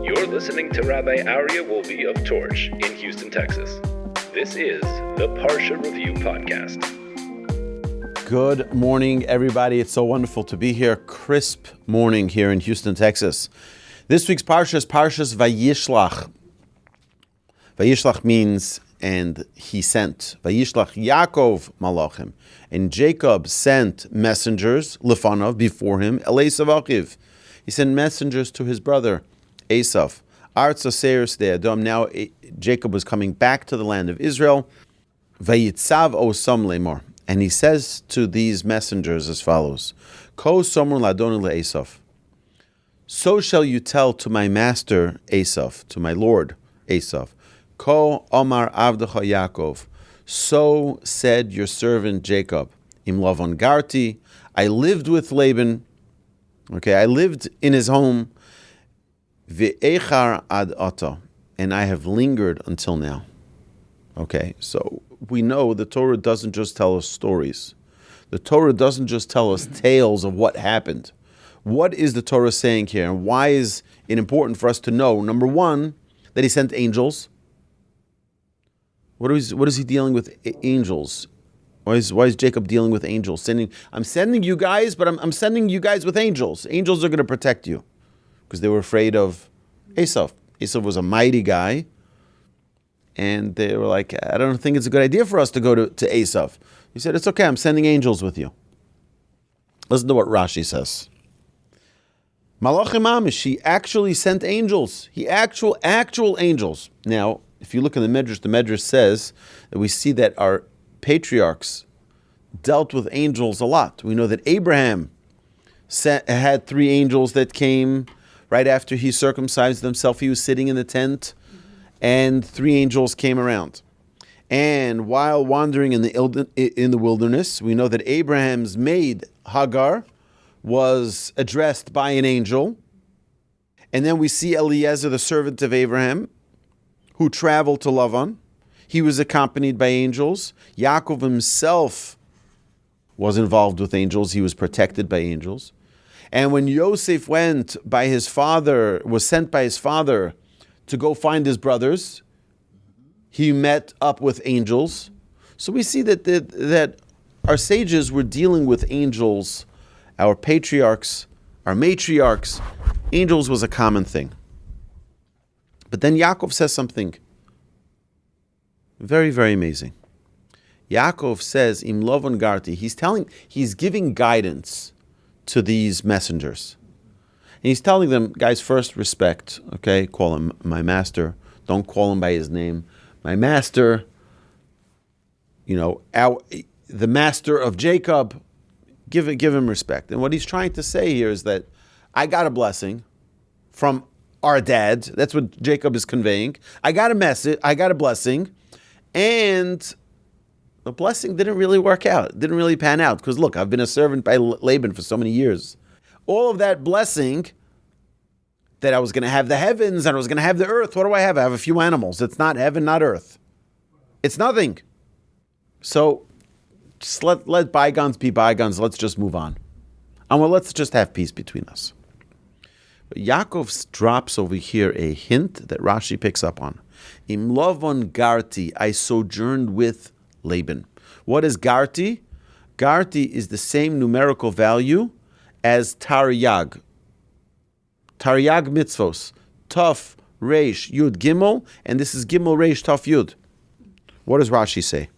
You're listening to Rabbi Aryeh Wolbe of Torch in Houston, Texas. This is the Parsha Review Podcast. Good morning, everybody. It's so wonderful to be here. Crisp morning here in Houston, Texas. This week's Parsha is Parshas Vayishlach. Vayishlach means, and he sent. Vayishlach Yaakov malachim. And Jacob sent messengers, Lefanav, before him, Esav achiv. He sent messengers to his brother, Esav. Artza Seiris de Adam. Now Jacob was coming back to the land of Israel. Vayitzav osam lemor. And he says to these messengers as follows: Ko somur ladonu leEsav. So shall you tell to my master Esav, to my lord Esav. Ko omar avdecha Yaakov. So said your servant Jacob. Im Lavan garti. I lived with Laban. Okay, I lived in his home. Ve'echar ad ata. And I have lingered until now. Okay, so we know the Torah doesn't just tell us stories. The Torah doesn't just tell us tales of what happened. What is the Torah saying here? And why is it important for us to know? Number one, that he sent angels. What is he dealing with angels? Why is Jacob dealing with angels? I'm sending you guys, but I'm sending you guys with angels. Angels are going to protect you. Because they were afraid of Esav. Esav was a mighty guy. And they were like, I don't think it's a good idea for us to go to Esav. He said, it's okay, I'm sending angels with you. Listen to what Rashi says. Malachim Amish, he actually sent angels. Actual angels. Now, if you look in the Medrash says that we see that our patriarchs dealt with angels a lot. We know that Abraham had 3 angels that came right after he circumcised himself. He was sitting in the tent, and 3 angels came around. And while wandering in the wilderness, we know that Abraham's maid, Hagar, was addressed by an angel. And then we see Eliezer, the servant of Abraham, who traveled to Lavan. He was accompanied by angels. Yaakov himself was involved with angels. He was protected by angels. And when Yosef was sent by his father to go find his brothers, he met up with angels. So we see that our sages were dealing with angels, our patriarchs, our matriarchs. Angels was a common thing. But then Yaakov says something very, very amazing. Yaakov says, Im Lavan garti. He's giving guidance to these messengers. And he's telling them, guys, first respect, okay? Call him my master. Don't call him by his name. My master, the master of Jacob, give him respect. And what he's trying to say here is that I got a blessing from our dad. That's what Jacob is conveying. I got a message. I got a blessing. And the blessing didn't really work out. It didn't really pan out. Because look, I've been a servant by Laban for so many years. All of that blessing that I was going to have the heavens and I was going to have the earth. What do I have? I have a few animals. It's not heaven, not earth. It's nothing. So just let bygones be bygones. Let's just move on. And let's just have peace between us. But Yaakov drops over here a hint that Rashi picks up on. Im Lavan garti, I sojourned with Laban. What is garti? Garti is the same numerical value as taryag. Taryag mitzvos. Taf, reish, yud, gimel, and this is gimel, reish, taf, yud. What does Rashi say?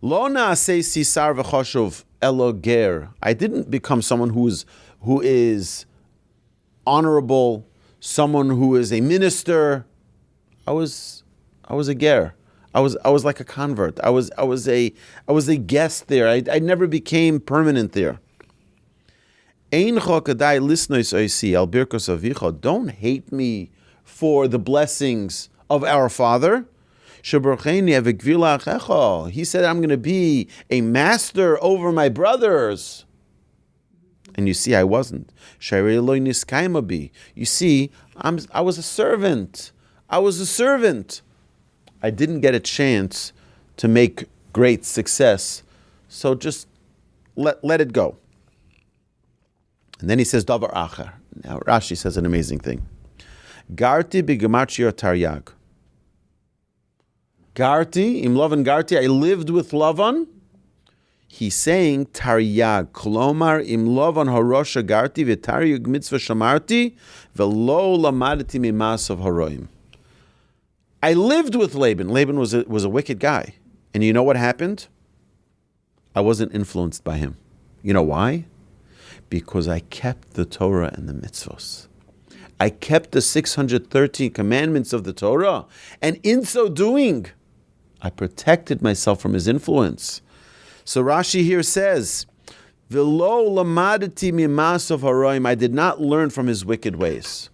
Lo naaseh sisar v'choshuv elo ger. I didn't become someone who is honorable, someone who is a minister. I was a ger. I was like a convert. I was a guest there. I never became permanent there. Don't hate me for the blessings of our father. He said, I'm going to be a master over my brothers. And you see, I wasn't. You see, I was a servant. I didn't get a chance to make great success. So just let it go. And then he says, Davar Acher. Now Rashi says an amazing thing. Garti b'gematria taryag. Garti, im Lavan garti, I lived with Lavan. He's saying taryag, kolomar im Lavan harosha garti v'taryag mitzvah shamarti v'lo lamadati mimasav haroim. I lived with Laban. Laban was a wicked guy. And you know what happened? I wasn't influenced by him. You know why? Because I kept the Torah and the mitzvos. I kept the 613 commandments of the Torah. And in so doing, I protected myself from his influence. So Rashi here says, V'lo lamadati mimasav haroim. I did not learn from his wicked ways.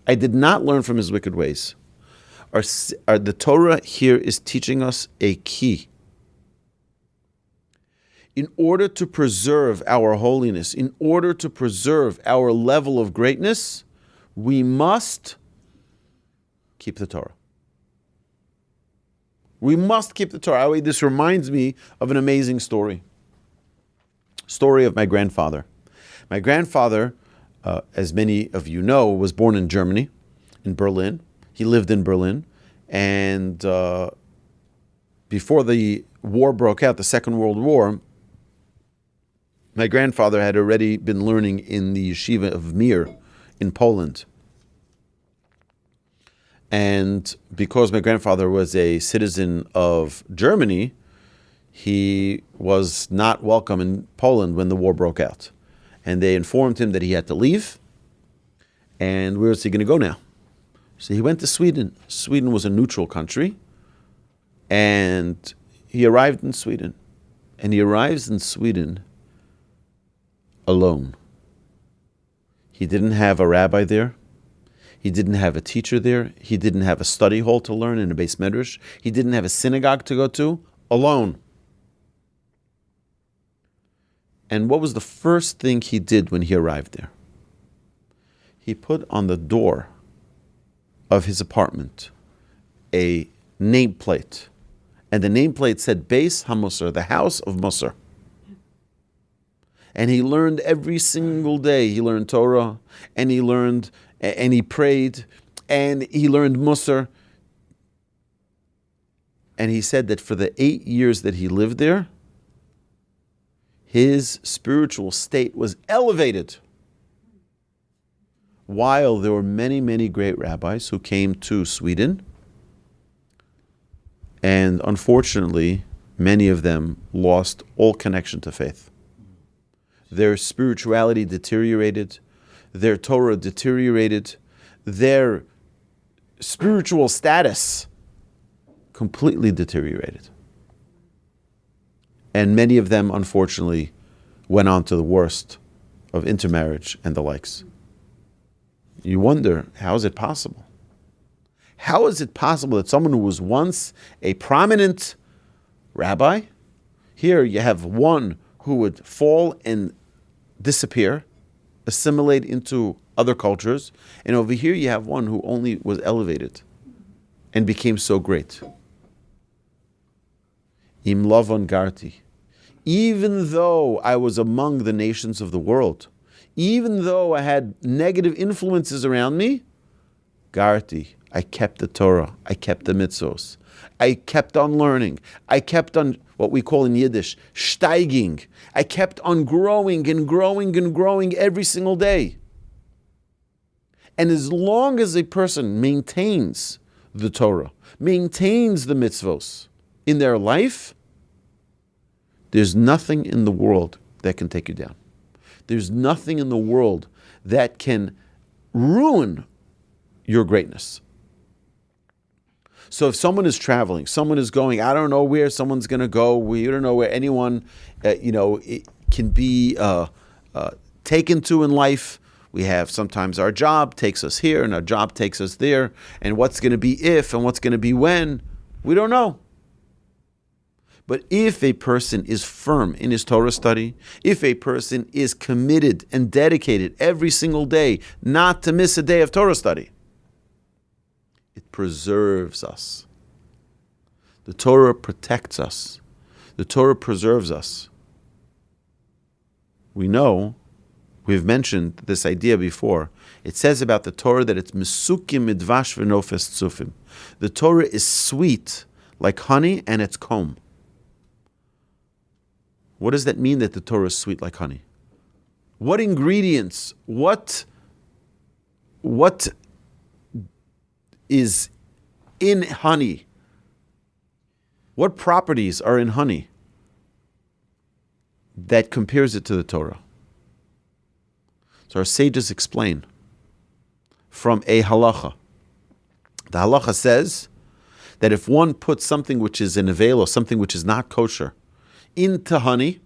I did not learn from his wicked ways. The Torah here is teaching us a key. In order to preserve our holiness, in order to preserve our level of greatness, we must keep the Torah. We must keep the Torah. This reminds me of an amazing story. Story of my grandfather. My grandfather, as many of you know, was born in Germany, in Berlin. He lived in Berlin. And before the war broke out, the Second World War, my grandfather had already been learning in the yeshiva of Mir in Poland. And because my grandfather was a citizen of Germany, he was not welcome in Poland when the war broke out. And they informed him that he had to leave. And where is he going to go now? So he went to Sweden. Sweden was a neutral country. And he arrived in Sweden. And he arrives in Sweden alone. He didn't have a rabbi there. He didn't have a teacher there. He didn't have a study hall to learn in a base medrash. He didn't have a synagogue to go to. Alone. And what was the first thing he did when he arrived there? He put on the door of his apartment a nameplate. And the nameplate said, Beis HaMusar, the house of Musar. And he learned every single day. He learned Torah, and he learned, and he prayed, and he learned Musar. And he said that for the 8 years that he lived there, his spiritual state was elevated. While there were many, many great rabbis who came to Sweden, and unfortunately, many of them lost all connection to faith. Their spirituality deteriorated, their Torah deteriorated, their spiritual status completely deteriorated. And many of them, unfortunately, went on to the worst of intermarriage and the likes. You wonder, how is it possible? How is it possible that someone who was once a prominent rabbi, here you have one who would fall and disappear, assimilate into other cultures, and over here you have one who only was elevated and became so great. Im Lavan garti. Even though I was among the nations of the world, even though I had negative influences around me, garti, I kept the Torah, I kept the mitzvos, I kept on learning, I kept on what we call in Yiddish, steiging. I kept on growing and growing and growing every single day. And as long as a person maintains the Torah, maintains the mitzvos in their life, there's nothing in the world that can take you down. There's nothing in the world that can ruin your greatness. So if someone is traveling, someone is going, I don't know where someone's going to go. We don't know where anyone, can be taken to in life. We have sometimes our job takes us here and our job takes us there. And what's going to be if and what's going to be when, we don't know. But if a person is firm in his Torah study, if a person is committed and dedicated every single day not to miss a day of Torah study, it preserves us. The Torah protects us. The Torah preserves us. We know We've mentioned this idea before. It says about the Torah that it's mesukim midvash v'nofes tzufim. The Torah is sweet like honey and it's comb. What does that mean that the Torah is sweet like honey? What ingredients, what is in honey? What properties are in honey that compares it to the Torah? So our sages explain from a halacha. The halacha says that if one puts something which is in a veil or something which is not kosher into honey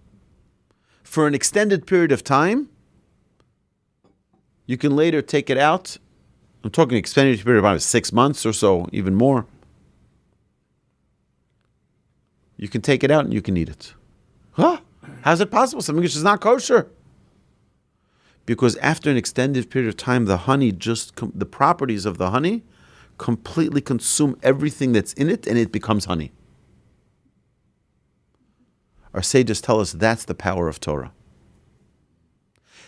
for an extended period of time, you can later take it out. I'm talking extended period of time, 6 months or so, even more. You can take it out and you can eat it. Huh? How's it possible? Something which is not kosher. Because after an extended period of time, the honey the properties of the honey completely consume everything that's in it and it becomes honey. Our sages tell us that's the power of Torah.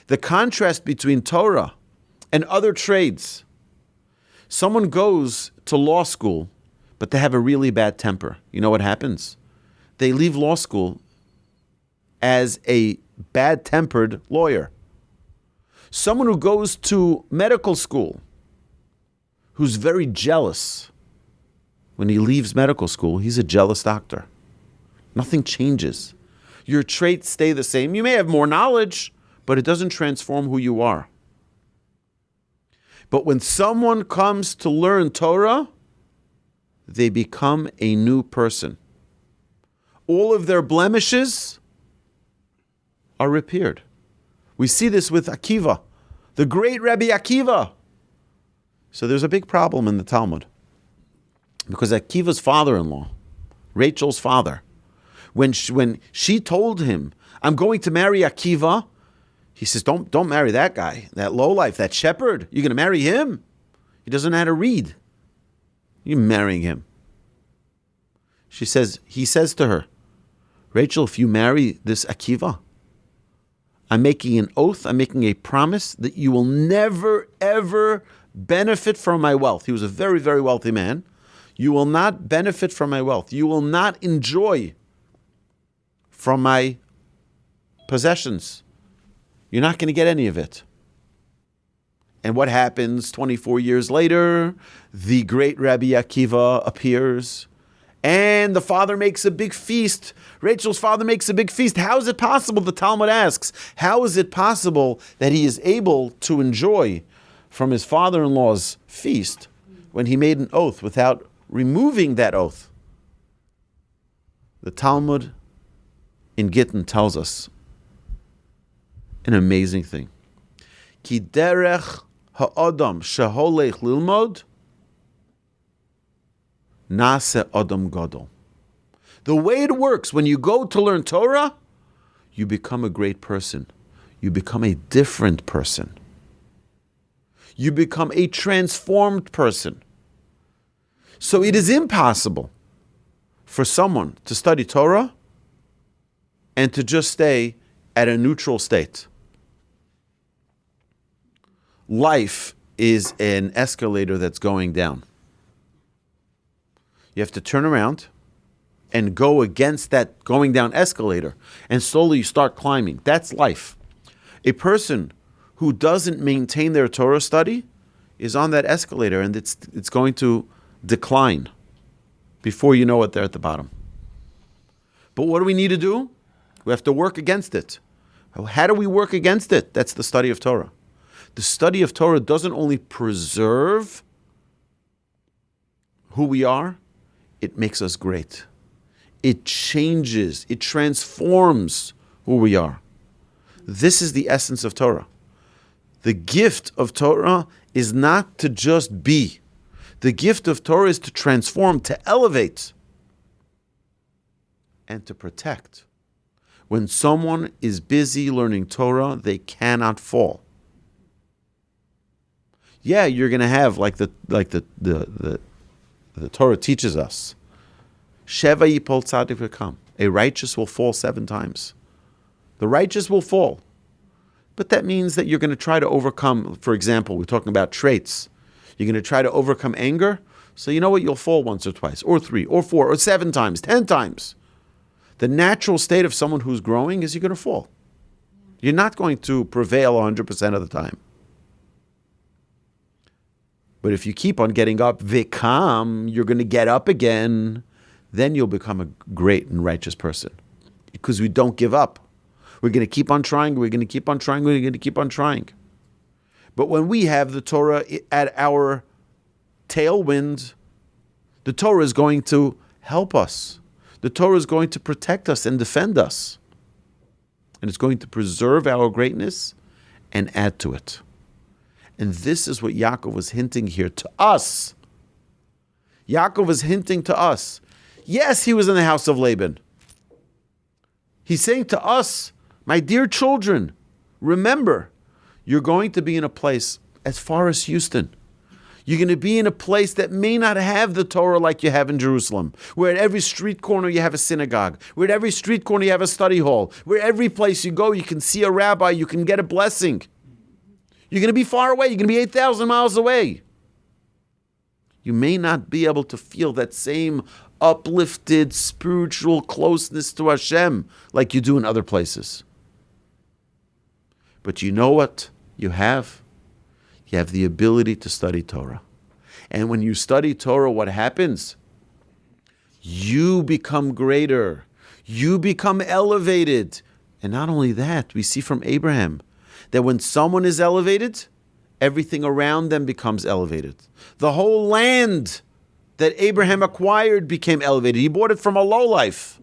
The contrast between Torah and other trades. Someone goes to law school, but they have a really bad temper. You know what happens? They leave law school as a bad-tempered lawyer. Someone who goes to medical school, who's very jealous, when he leaves medical school, he's a jealous doctor. Nothing changes. Your traits stay the same. You may have more knowledge, but it doesn't transform who you are. But when someone comes to learn Torah, they become a new person. All of their blemishes are repaired. We see this with Akiva, the great Rabbi Akiva. So there's a big problem in the Talmud. Because Akiva's father-in-law, Rachel's father, when she told him, I'm going to marry Akiva, he says, don't marry that guy, that lowlife, that shepherd. You're going to marry him? He doesn't know how to read. You're marrying him. He says to her, Rachel, if you marry this Akiva, I'm making an oath, I'm making a promise that you will never, ever benefit from my wealth. He was a very, very wealthy man. You will not benefit from my wealth. You will not enjoy from my possessions. You're not going to get any of it. And what happens 24 years later? The great Rabbi Akiva appears, and the father makes a big feast. Rachel's father makes a big feast. How is it possible, the Talmud asks, how is it possible that he is able to enjoy from his father-in-law's feast when he made an oath without removing that oath? The Talmud in Gittin tells us an amazing thing. Ki derech ha'adam sheholech lilmod nase adam gadol. The way it works, when you go to learn Torah, you become a great person. You become a different person. You become a transformed person. So it is impossible for someone to study Torah and to just stay at a neutral state. Life is an escalator that's going down. You have to turn around and go against that going down escalator, and slowly you start climbing. That's life. A person who doesn't maintain their Torah study is on that escalator, and it's going to decline before you know it, they're at the bottom. But what do we need to do? We have to work against it. How do we work against it? That's the study of Torah. The study of Torah doesn't only preserve who we are, it makes us great. It changes, it transforms who we are. This is the essence of Torah. The gift of Torah is not to just be. The gift of Torah is to transform, to elevate, and to protect. When someone is busy learning Torah, they cannot fall. Yeah, you're going to have, like the Torah teaches us, Sheva yipol tzaddik v'kam. A righteous will fall 7 times. The righteous will fall. But that means that you're going to try to overcome, for example, we're talking about traits. You're going to try to overcome anger. So you know what? You'll fall once or twice, or 3, or 4, or 7 times, 10 times. The natural state of someone who's growing is you're going to fall. You're not going to prevail 100% of the time. But if you keep on getting up, vikam, you're going to get up again, then you'll become a great and righteous person. Because we don't give up. We're going to keep on trying, we're going to keep on trying, we're going to keep on trying. But when we have the Torah at our tailwind, the Torah is going to help us. The Torah is going to protect us and defend us. And it's going to preserve our greatness and add to it. And this is what Yaakov was hinting here to us. Yaakov was hinting to us. Yes, he was in the house of Laban. He's saying to us, my dear children, remember, you're going to be in a place as far as Houston. You're going to be in a place that may not have the Torah like you have in Jerusalem, where at every street corner you have a synagogue, where at every street corner you have a study hall, where every place you go you can see a rabbi, you can get a blessing. You're going to be far away. You're going to be 8,000 miles away. You may not be able to feel that same uplifted spiritual closeness to Hashem like you do in other places. But you know what you have? You have the ability to study Torah. And when you study Torah, what happens? You become greater. You become elevated. And not only that, we see from Abraham that when someone is elevated, everything around them becomes elevated. The whole land that Abraham acquired became elevated. He bought it from a lowlife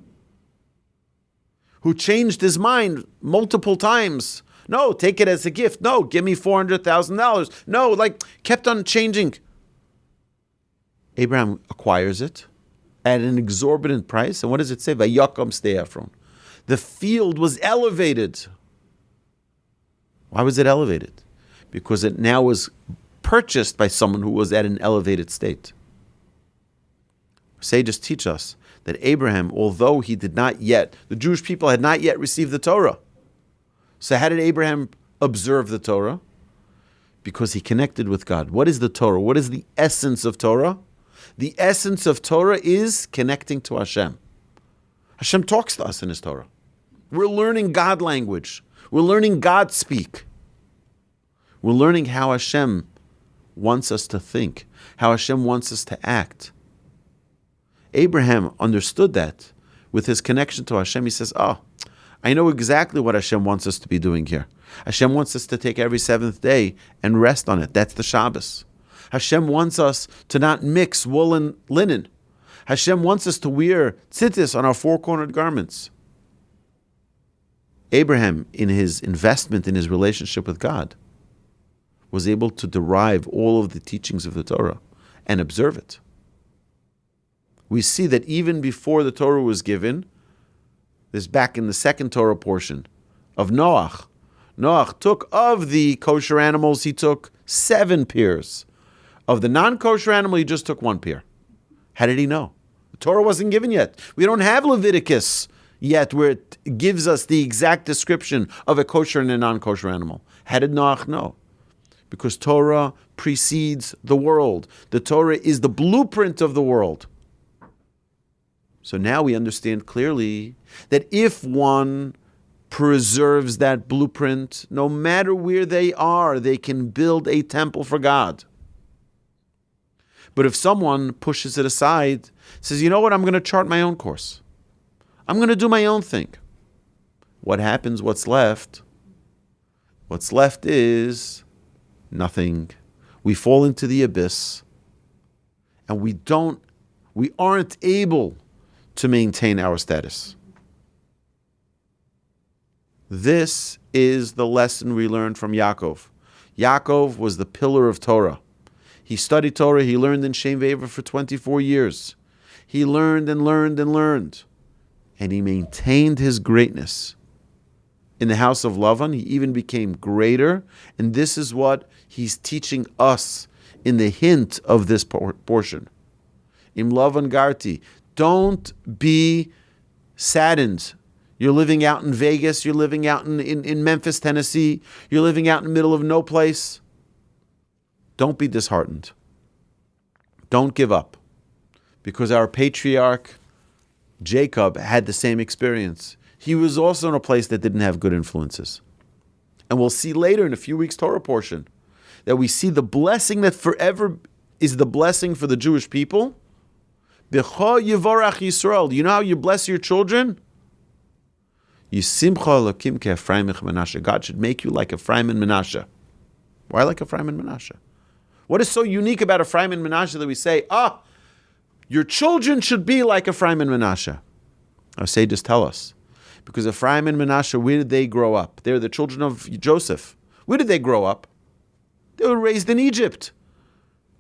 who changed his mind multiple times. No, take it as a gift. No, give me $400,000. No, kept on changing. Abraham acquires it at an exorbitant price. And what does it say? Vayakom stay Ephraim. The field was elevated. Why was it elevated? Because it now was purchased by someone who was at an elevated state. Sages teach us that Abraham, although he did not yet, the Jewish people had not yet received the Torah. So how did Abraham observe the Torah? Because he connected with God. What is the Torah? What is the essence of Torah? The essence of Torah is connecting to Hashem. Hashem talks to us in His Torah. We're learning God language. We're learning God speak. We're learning how Hashem wants us to think, how Hashem wants us to act. Abraham understood that with his connection to Hashem. He says, I know exactly what Hashem wants us to be doing here. Hashem wants us to take every 7th day and rest on it. That's the Shabbos. Hashem wants us to not mix wool and linen. Hashem wants us to wear tzitzis on our 4-cornered garments. Abraham, in his investment in his relationship with God, was able to derive all of the teachings of the Torah and observe it. We see that even before the Torah was given, this back in the second Torah portion of Noach. Noach took of the kosher animals, he took 7 pairs. Of the non-kosher animal, he just took 1 pair. How did he know? The Torah wasn't given yet. We don't have Leviticus yet where it gives us the exact description of a kosher and a non-kosher animal. How did Noach know? Because Torah precedes the world. The Torah is the blueprint of the world. So now we understand clearly that if one preserves that blueprint, no matter where they are, they can build a temple for God. But if someone pushes it aside, says, you know what, I'm going to chart my own course. I'm going to do my own thing. What happens? What's left? What's left is nothing. We fall into the abyss, and we aren't able to maintain our status. This is the lesson we learned from Yaakov. Yaakov was the pillar of Torah. He studied Torah. He learned in Shem Ve'ever for 24 years. He learned and learned and learned. And he maintained his greatness. In the house of Lavan, he even became greater. And this is what he's teaching us in the hint of this portion. Im Lavan garti. Don't be saddened. You're living out in Vegas. You're living out in Memphis, Tennessee. You're living out in the middle of no place. Don't be disheartened. Don't give up. Because our patriarch, Jacob, had the same experience. He was also in a place that didn't have good influences. And we'll see later in a few weeks' Torah portion that we see the blessing that forever is the blessing for the Jewish people. B'cho yivorach Yisrael. You know how you bless your children? Yisimcha Elokim ke Ephraim and Menashe. God should make you like Ephraim and Menashe. Why like Ephraim and Menashe? What is so unique about Ephraim and Menashe that we say, your children should be like Ephraim and Menashe? Our sages tell us. Because Ephraim and Menashe, where did they grow up? They're the children of Joseph. Where did they grow up? They were raised in Egypt.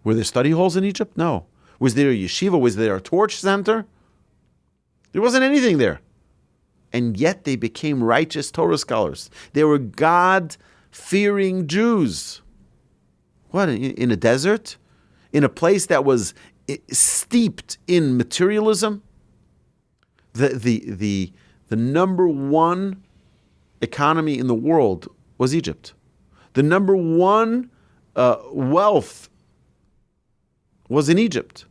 Were there study halls in Egypt? No. Was there a yeshiva? Was there a torch center? There wasn't anything there. And yet they became righteous Torah scholars. They were God-fearing Jews. What, in a desert? In a place that was steeped in materialism? The number one economy in the world was Egypt. The number one wealth was in Egypt.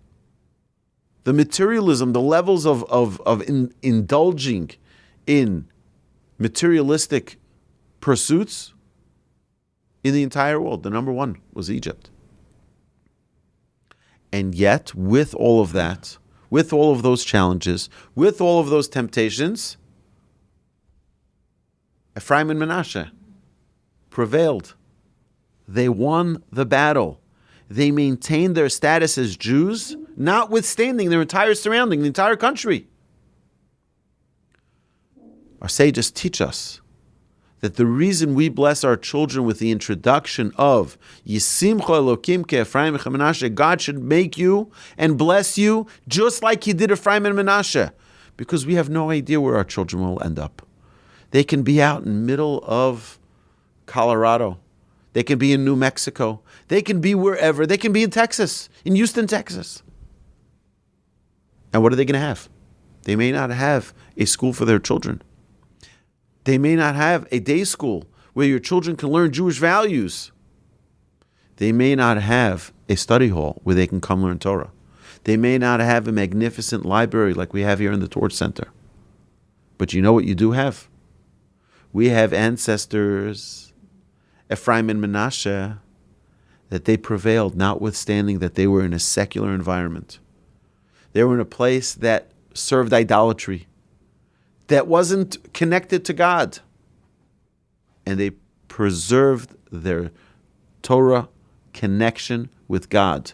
The materialism, the levels of indulging in materialistic pursuits in the entire world, the number one was Egypt. And yet, with all of that, with all of those challenges, with all of those temptations, Ephraim and Menashe prevailed. They won the battle. They maintained their status as Jews, notwithstanding their entire surrounding, the entire country. Our sages teach us that the reason we bless our children with the introduction of Yisimcha Elokim ke Ephraim and Menashe, God should make you and bless you just like He did Ephraim and Menashe, because we have no idea where our children will end up. They can be out in the middle of Colorado. They can be in New Mexico. They can be wherever. They can be in Texas, in Houston, Texas. And what are they going to have? They may not have a school for their children. They may not have a day school where your children can learn Jewish values. They may not have a study hall where they can come learn Torah. They may not have a magnificent library like we have here in the Torch Center. But you know what you do have? We have ancestors, Ephraim and Menashe, that they prevailed, notwithstanding that they were in a secular environment. They were in a place that served idolatry, that wasn't connected to God. And they preserved their Torah connection with God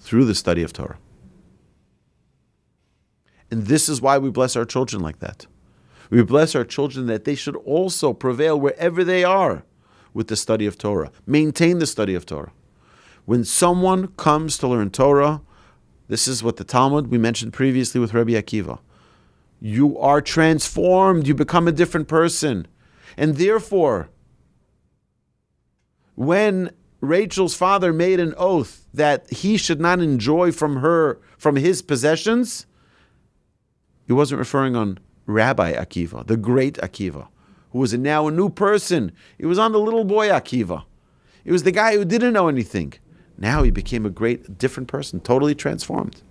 through the study of Torah. And this is why we bless our children like that. We bless our children that they should also prevail wherever they are with the study of Torah. Maintain the study of Torah. When someone comes to learn Torah, this is what the Talmud we mentioned previously with Rabbi Akiva. You are transformed. You become a different person. And therefore, when Rachel's father made an oath that he should not enjoy from his possessions, he wasn't referring on Rabbi Akiva, the great Akiva, who was now a new person. He was on the little boy Akiva. It was the guy who didn't know anything. Now he became a great, different person, totally transformed.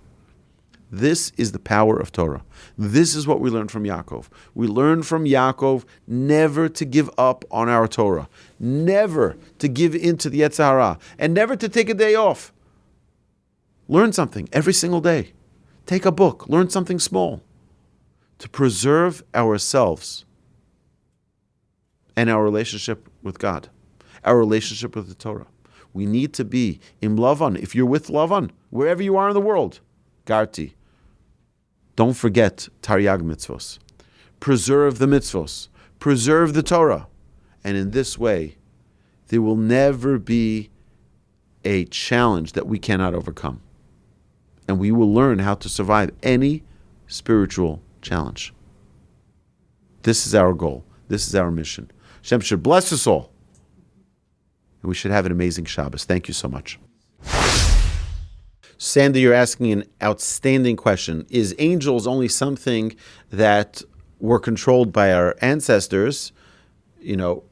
This is the power of Torah. This is what we learn from Yaakov. We learn from Yaakov never to give up on our Torah, never to give in to the Yetzer Hara, and never to take a day off. Learn something every single day. Take a book, learn something small, to preserve ourselves and our relationship with God, our relationship with the Torah. We need to be in Lavan. If you're with Lavan, wherever you are in the world, garti. Don't forget Taryag mitzvos. Preserve the mitzvos. Preserve the Torah. And in this way, there will never be a challenge that we cannot overcome. And we will learn how to survive any spiritual challenge. This is our goal. This is our mission. Hashem should bless us all. And we should have an amazing Shabbos. Thank you so much. Sandy, you're asking an outstanding question. Is angels only something that were controlled by our ancestors,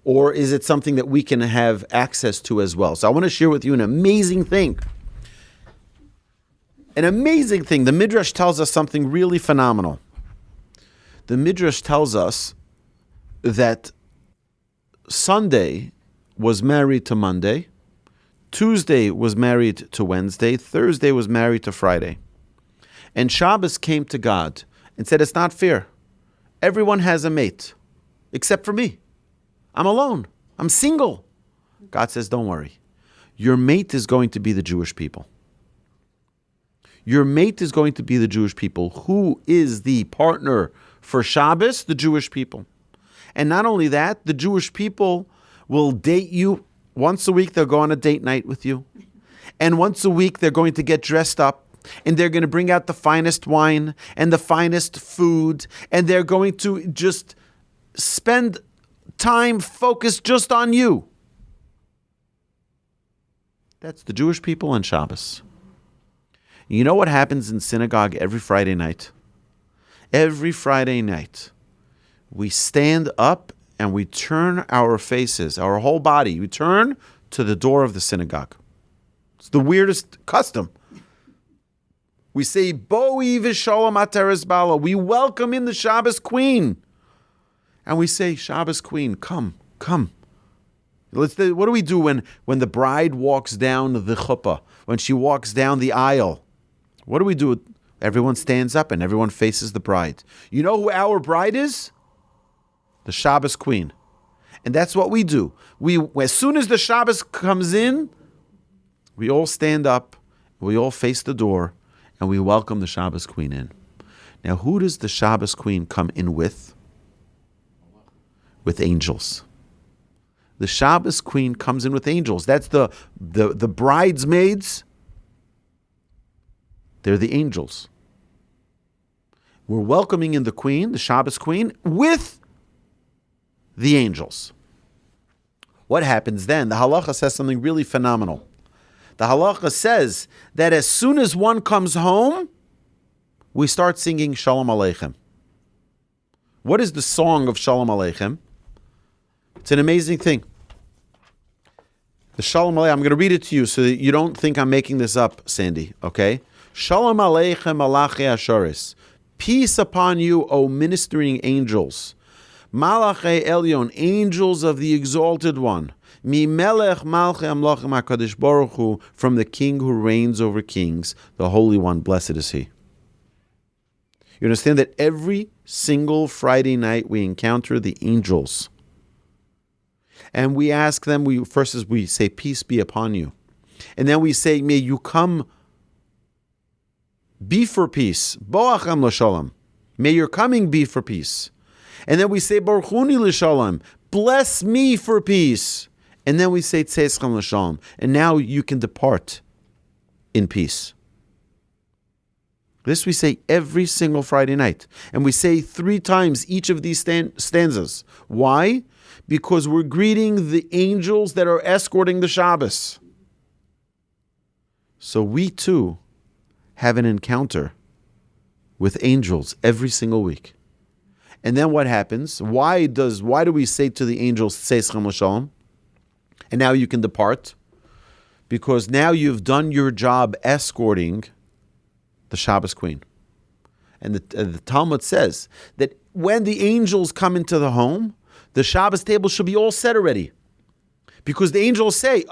or is it something that we can have access to as well? So I want to share with you an amazing thing. An amazing thing. The Midrash tells us something really phenomenal. The Midrash tells us that Sunday was married to Monday, Tuesday was married to Wednesday, Thursday was married to Friday. And Shabbos came to God and said, it's not fair. Everyone has a mate, except for me. I'm alone. I'm single. God says, don't worry. Your mate is going to be the Jewish people. Your mate is going to be the Jewish people. Who is the partner for Shabbos? The Jewish people. And not only that, the Jewish people will date you. Once a week, they'll go on a date night with you. And once a week, they're going to get dressed up. And they're going to bring out the finest wine and the finest food. And they're going to just spend time focused just on you. That's the Jewish people on Shabbos. You know what happens in synagogue every Friday night? Every Friday night, we stand up and we turn our faces, our whole body, we turn to the door of the synagogue. It's the weirdest custom. We say, Boi v'shalom ateres bala. We welcome in the Shabbos queen. And we say, Shabbos queen, come. What do we do when the bride walks down the chuppah, when she walks down the aisle? What do? Everyone stands up and everyone faces the bride. You know who our bride is? The Shabbos queen. And that's what we do. As soon as the Shabbos comes in, we all stand up, we all face the door, and we welcome the Shabbos queen in. Now, who does the Shabbos queen come in with? With angels. The Shabbos queen comes in with angels. That's the bridesmaids. They're the angels. We're welcoming in the queen, the Shabbos queen, with the angels. What happens then? The halacha says something really phenomenal. The halacha says that as soon as one comes home, we start singing Shalom Aleichem. What is the song of Shalom Aleichem? It's an amazing thing. The Shalom Aleichem, I'm going to read it to you so that you don't think I'm making this up, Sandy, okay? Shalom Aleichem Malachi Asharis. Peace upon you, O ministering angels. Malachi Elyon, angels of the Exalted One. Mi Melech Malchei Amlachim HaKadosh Baruch Hu, from the King who reigns over kings, the Holy One, blessed is He. You understand that every single Friday night we encounter the angels. And we ask them, we say, peace be upon you. And then we say, may you come, be for peace. Boacham l'shalom. May your coming be for peace. And then we say, Baruchuni l'shalom. Bless me for peace. And then we say, Tzeschem l'shalom. And now you can depart in peace. This we say every single Friday night. And we say 3 times each of these stanzas. Why? Because we're greeting the angels that are escorting the Shabbos. So we too have an encounter with angels every single week. And then what happens? Why do we say to the angels, Tzeschem l'shalom? And now you can depart? Because now you've done your job escorting the Shabbos queen. And the Talmud says that when the angels come into the home, the Shabbos table should be all set already. Because the angels say,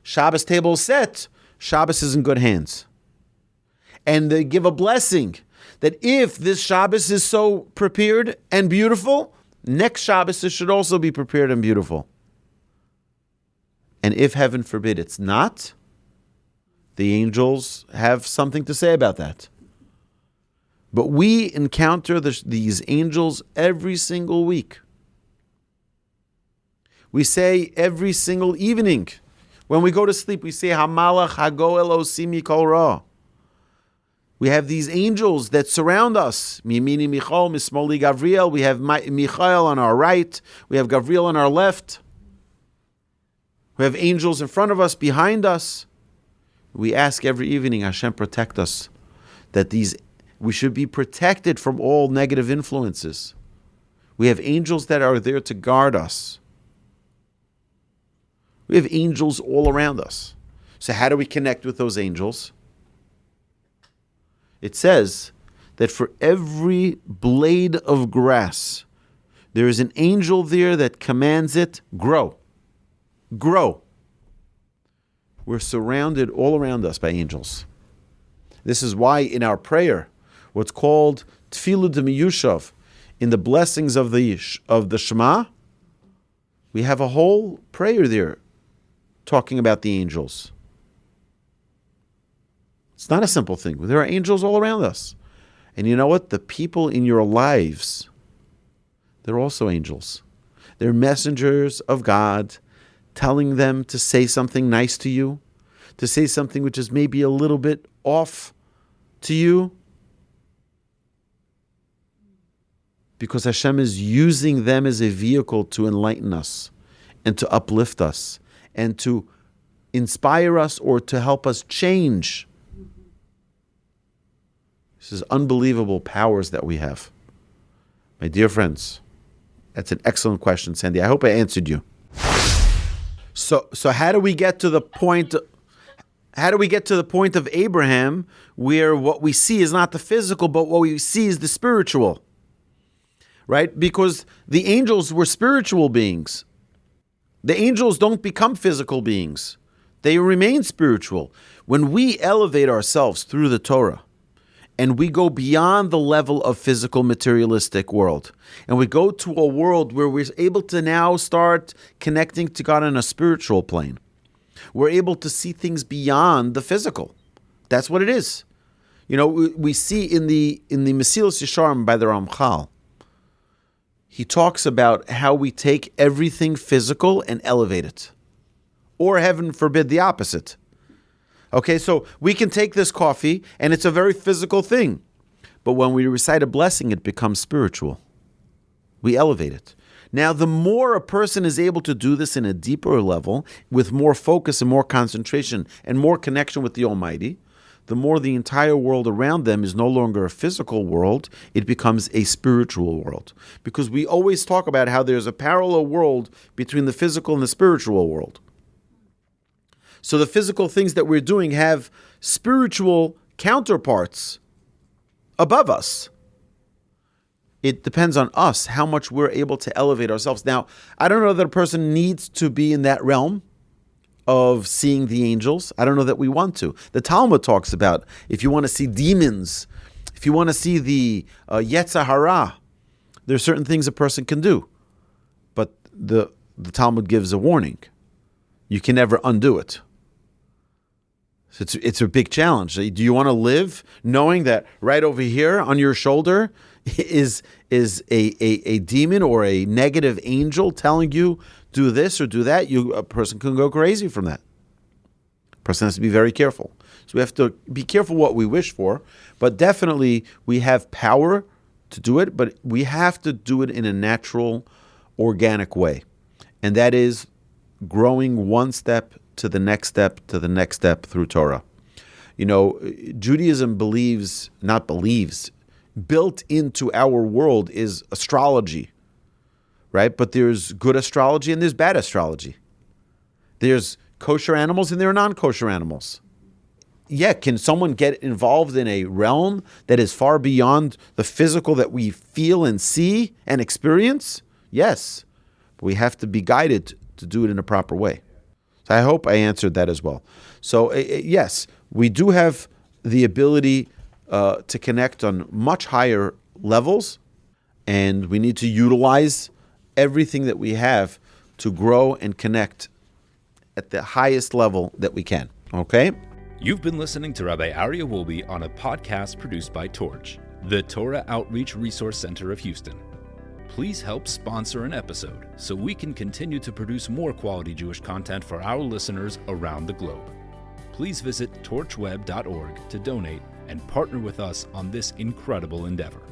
Shabbos table is set. Shabbos is in good hands. And they give a blessing that if this Shabbos is so prepared and beautiful, next Shabbos it should also be prepared and beautiful. And if, heaven forbid, it's not, the angels have something to say about that. But we encounter these angels every single week. We say every single evening, when we go to sleep, we say, Hamalach hago elosimi kol ra. We have these angels that surround us. Mimini Michal, Mismoli Gavriel. We have Michael on our right. We have Gavriel on our left. We have angels in front of us, behind us. We ask every evening, Hashem, protect us. That we should be protected from all negative influences. We have angels that are there to guard us. We have angels all around us. So how do we connect with those angels? It says that for every blade of grass, there is an angel there that commands it, grow. Grow. We're surrounded all around us by angels. This is why in our prayer, what's called Tfilu D'Miyushav, in the blessings of the Shema, we have a whole prayer there talking about the angels. It's not a simple thing. There are angels all around us. And you know what? The people in your lives, they're also angels. They're messengers of God, telling them to say something nice to you, to say something which is maybe a little bit off to you, because Hashem is using them as a vehicle to enlighten us and to uplift us and to inspire us or to help us change. This is unbelievable powers that we have. My dear friends, that's an excellent question, Sandy. I hope I answered you. So how do we get to the point? How do we get to the point of Abraham where what we see is not the physical, but what we see is the spiritual? Right? Because the angels were spiritual beings. The angels don't become physical beings. They remain spiritual. When we elevate ourselves through the Torah, and we go beyond the level of physical materialistic world, and we go to a world where we're able to now start connecting to God on a spiritual plane, we're able to see things beyond the physical. That's what it is. You know, we see in the Mesilas Yesharim by the Ramchal, he talks about how we take everything physical and elevate it. Or heaven forbid the opposite. Okay, so we can take this coffee and it's a very physical thing. But when we recite a blessing, it becomes spiritual. We elevate it. Now, the more a person is able to do this in a deeper level, with more focus and more concentration and more connection with the Almighty, the more the entire world around them is no longer a physical world, it becomes a spiritual world. Because we always talk about how there's a parallel world between the physical and the spiritual world. So the physical things that we're doing have spiritual counterparts above us. It depends on us how much we're able to elevate ourselves. Now, I don't know that a person needs to be in that realm of seeing the angels. I don't know that we want to. The Talmud talks about if you want to see demons, if you want to see the Yetzer Hara, there are certain things a person can do. But the Talmud gives a warning. You can never undo it. So it's a big challenge. Do you want to live knowing that right over here on your shoulder is a demon or a negative angel telling you do this or do that? A person can go crazy from that. A person has to be very careful. So we have to be careful what we wish for, but definitely we have power to do it, but we have to do it in a natural, organic way. And that is growing one step to the next step to the next step through Torah. You know, Judaism built into our world is astrology, right? But there's good astrology and there's bad astrology. There's kosher animals and there are non-kosher animals. Yeah, can someone get involved in a realm that is far beyond the physical that we feel and see and experience? Yes, but we have to be guided to do it in a proper way. So I hope I answered that as well. So yes, we do have the ability to connect on much higher levels, and we need to utilize everything that we have to grow and connect at the highest level that we can. Okay? You've been listening to Rabbi Aryeh Wolbe on a podcast produced by Torch, the Torah Outreach Resource Center of Houston. Please help sponsor an episode so we can continue to produce more quality Jewish content for our listeners around the globe. Please visit torchweb.org to donate and partner with us on this incredible endeavor.